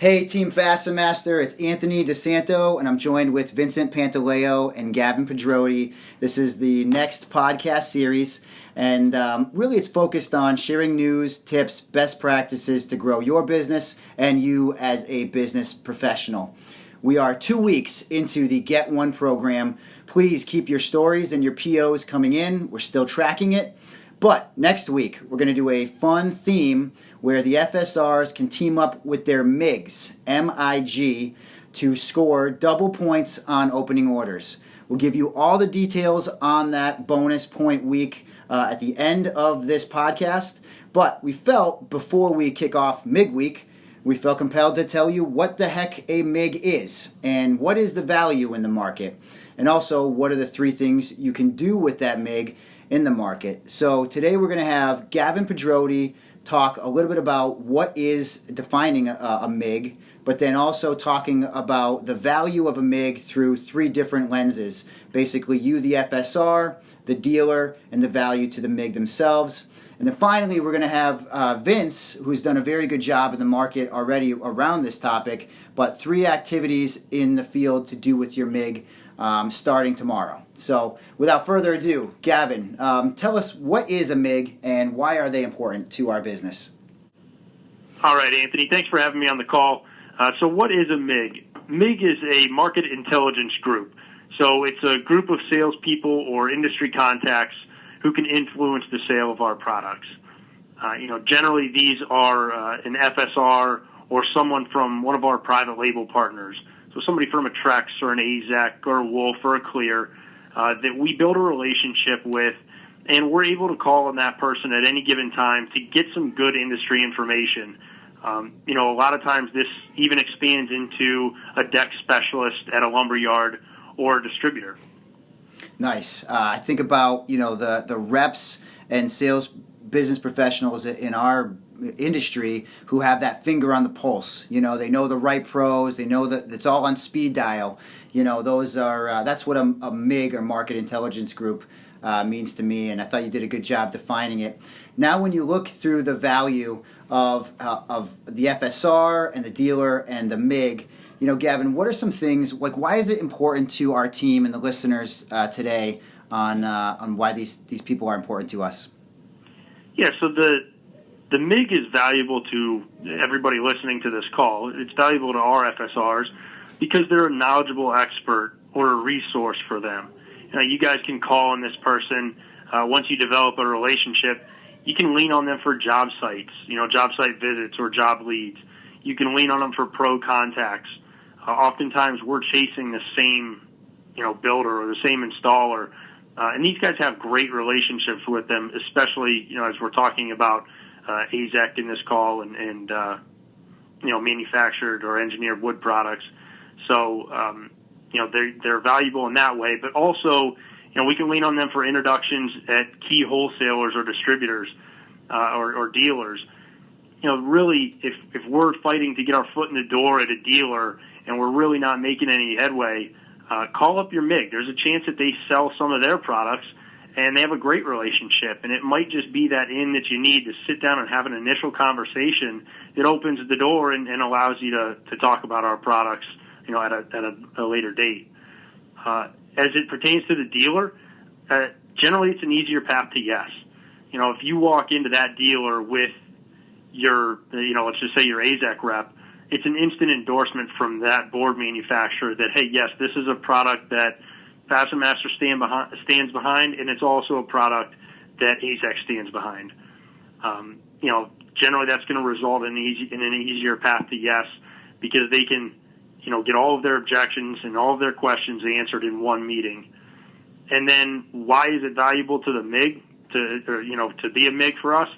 Hey, Team Fasten Master, it's Anthony DeSanto, and I'm joined with Vincent Pantaleo and Gavin Pedroti. This is the next podcast series, and really it's focused on sharing news, tips, best practices to grow your business and you as a business professional. We are 2 weeks into the Get One program. Please keep your stories and your POs coming in. We're still tracking it. But next week, we're going to do a fun theme where the FSRs can team up with their MIGs, M-I-G, to score double points on opening orders. We'll give you all the details on that bonus point week at the end of this podcast. But we felt before we kick off MIG week, we felt compelled to tell you what the heck a MIG is and what is the value in the market. And also, what are the 3 things you can do with that MIG in the market. So today we're going to have Gavin Pedroti talk a little bit about what is defining a MIG, but then also talking about the value of a MIG through 3 different lenses. Basically, you, the FSR, the dealer, and the value to the MIG themselves. And then finally, we're going to have Vince, who's done a very good job in the market already around this topic, but 3 activities in the field to do with your MIG starting tomorrow. So without further ado, Gavin, tell us, what is a MIG and why are they important to our business? All right, Anthony, thanks for having me on the call. So what is a MIG? MIG is a market intelligence group. So it's a group of salespeople or industry contacts who can influence the sale of our products. Generally these are an FSR or someone from one of our private label partners. So somebody from a Trex or an AZEK or a Wolf or a Clear that we build a relationship with, and we're able to call on that person at any given time to get some good industry information. A lot of times this even expands into a deck specialist at a lumber yard or a distributor. Nice. I think about, the reps and sales business professionals in our industry who have that finger on the pulse. They know the right pros. They know that it's all on speed dial. Those are that's what a MIG or market intelligence group means to me, and I thought you did a good job defining it. Now, when you look through the value of the FSR and the dealer and the MIG, Gavin, what are some things, like why is it important to our team and the listeners today on why these people are important to us? Yeah, so the MIG is valuable to everybody listening to this call. It's valuable to our FSRs because they're a knowledgeable expert or a resource for them. You guys can call on this person. Once you develop a relationship, you can lean on them for job sites, job site visits or job leads. You can lean on them for pro contacts. Oftentimes we're chasing the same, builder or the same installer. And these guys have great relationships with them, especially, as we're talking about AZEK in this call and manufactured or engineered wood products. So, they're valuable in that way, but also, we can lean on them for introductions at key wholesalers or distributors or dealers. Really, if we're fighting to get our foot in the door at a dealer and we're really not making any headway, call up your MIG. There's a chance that they sell some of their products and they have a great relationship, and it might just be that in that you need to sit down and have an initial conversation that opens the door and allows you to talk about our products, at a later date. As it pertains to the dealer, generally it's an easier path to yes. If you walk into that dealer with your, let's just say your AZEK rep, it's an instant endorsement from that board manufacturer that, hey, yes, this is a product that Fasten Master stands behind, and it's also a product that AZEK stands behind. Generally that's going to result in an easier path to yes, because they can, get all of their objections and all of their questions answered in one meeting. And then why is it valuable to the MIG to be a MIG for us?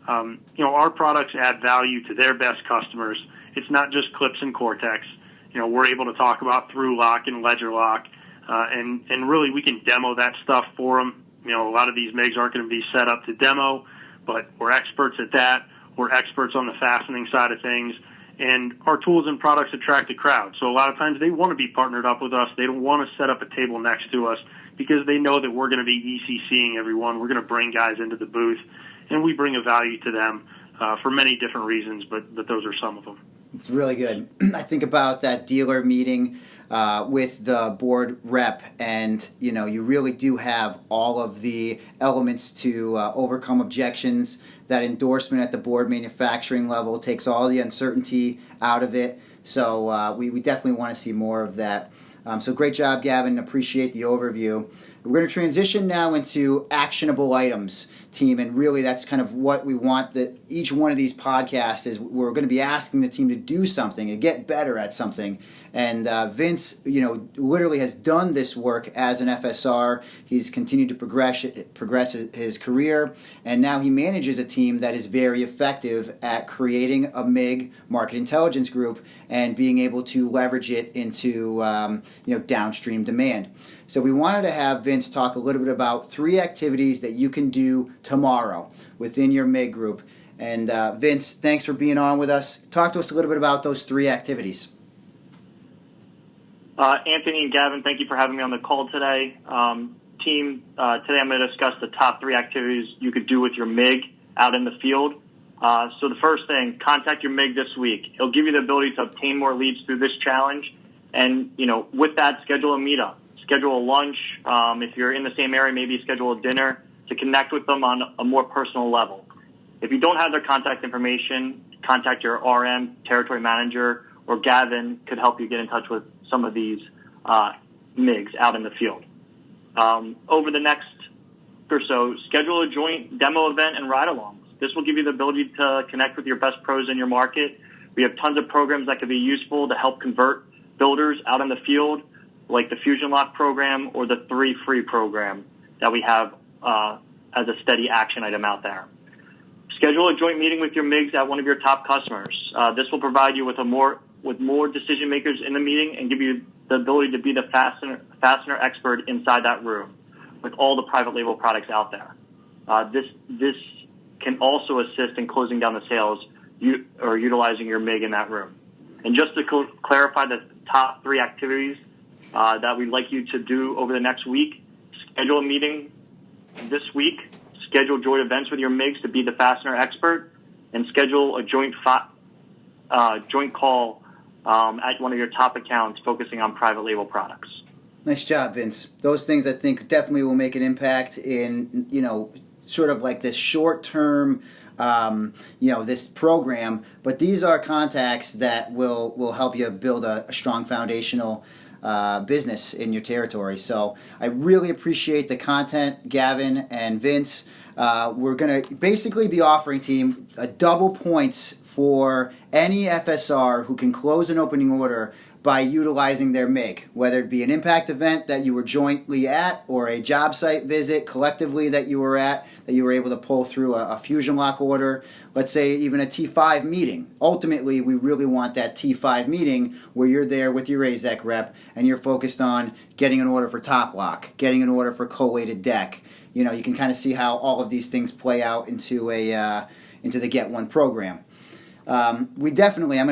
Our products add value to their best customers. It's not just clips and Cortex. We're able to talk about Through Lock and Ledger Lock, and really we can demo that stuff for them. A lot of these MIGs aren't going to be set up to demo, but we're experts at that. We're experts on the fastening side of things, and our tools and products attract a crowd. So a lot of times they want to be partnered up with us. They don't want to set up a table next to us because they know that we're going to be ECCing everyone. We're going to bring guys into the booth, and we bring a value to them for many different reasons, but those are some of them. It's really good. I think about that dealer meeting with the board rep, and you really do have all of the elements to overcome objections. That endorsement at the board manufacturing level takes all the uncertainty out of it. So we definitely want to see more of that. So great job, Gavin. Appreciate the overview. We're going to transition now into actionable items, team, and really that's kind of what we want. That each one of these podcasts is we're going to be asking the team to do something and get better at something. And Vince, literally has done this work as an FSR. He's continued to progress his career, and now he manages a team that is very effective at creating a MIG market intelligence group and being able to leverage it into downstream demand. So we wanted to have Vince talk a little bit about 3 activities that you can do tomorrow within your MIG group. And Vince, thanks for being on with us. Talk to us a little bit about those 3 activities. Anthony and Gavin, thank you for having me on the call today. Team, today I'm going to discuss the top 3 activities you could do with your MIG out in the field. So the first thing, contact your MIG this week. It'll give you the ability to obtain more leads through this challenge. And, with that, schedule a meetup, schedule a lunch. If you're in the same area, maybe schedule a dinner to connect with them on a more personal level. If you don't have their contact information, contact your RM, territory manager, or Gavin could help you get in touch with some of these MIGs out in the field. Over the next or so, schedule a joint demo event and ride-alongs. This will give you the ability to connect with your best pros in your market. We have tons of programs that could be useful to help convert builders out in the field, like the Fusion Lock program or the 3 Free program that we have as a steady action item out there. Schedule a joint meeting with your MIGs at one of your top customers. This will provide you with more decision makers in the meeting and give you the ability to be the fastener expert inside that room with all the private label products out there. This can also assist in closing down the sales or utilizing your MIG in that room. And just to clarify the top 3 activities that we'd like you to do over the next week, schedule a meeting this week, schedule joint events with your MIGs to be the fastener expert, and schedule a joint call at one of your top accounts focusing on private label products. Nice job, Vince. Those things I think definitely will make an impact in, sort of like this short-term, this program. But these are contacts that will help you build a strong foundational business in your territory. So I really appreciate the content, Gavin and Vince. We're going to basically be offering, team, double points for any FSR who can close an opening order by utilizing their MIG, whether it be an impact event that you were jointly at or a job site visit collectively that you were at, that you were able to pull through a Fusion Lock order, let's say even a T5 meeting. Ultimately, we really want that T5 meeting where you're there with your AZEC rep and you're focused on getting an order for top lock, getting an order for collated deck. You can kind of see how all of these things play out into the Get One program. I'm going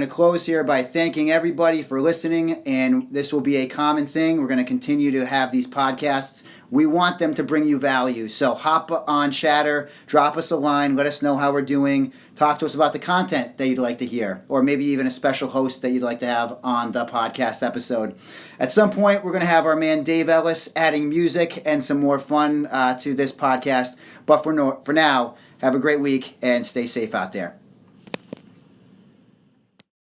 to close here by thanking everybody for listening, and this will be a common thing. We're going to continue to have these podcasts. We want them to bring you value. So hop on Chatter, drop us a line, let us know how we're doing, talk to us about the content that you'd like to hear, or maybe even a special host that you'd like to have on the podcast episode. At some point, we're going to have our man Dave Ellis adding music and some more fun to this podcast. But for now, have a great week and stay safe out there.